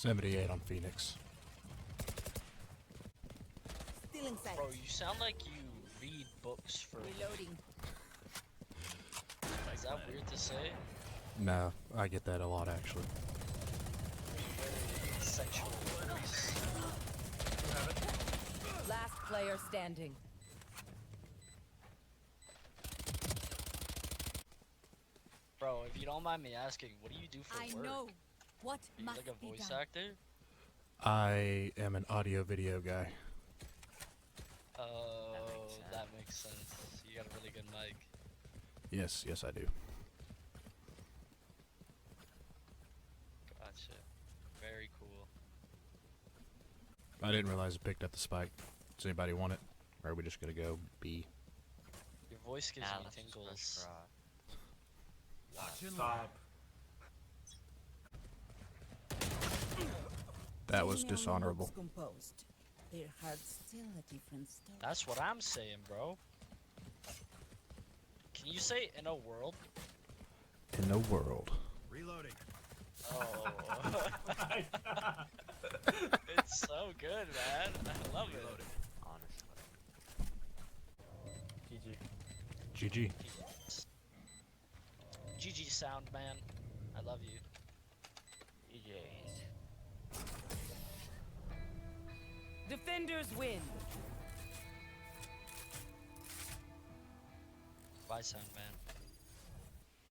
78 on Phoenix. Still in sight. Bro, you sound like you read books for. Reloading. Is that weird to say? No, I get that a lot actually. Very sexual. Last player standing. Bro, if you don't mind me asking, what do you do for I work? know what Are you must like a be voice done. actor? I am an audio video guy. Oh, that makes sense. You got a really good mic. Yes, yes I do. Gotcha. Very cool. I didn't realize it picked up the spike. Does anybody want it? Or are we just gonna go B? Your voice gives me let's just tingles. rush raw. Stop. That was Seeing our dishonorable. looks composed, their hearts still a different story. That's what I'm saying, bro. Can you say in a world? In the world. Reloading. Oh. It's so good, man. I love it. Honestly. GG. GG. GG sound, man. I love you. EJs. Defenders win. Bye, sound, man.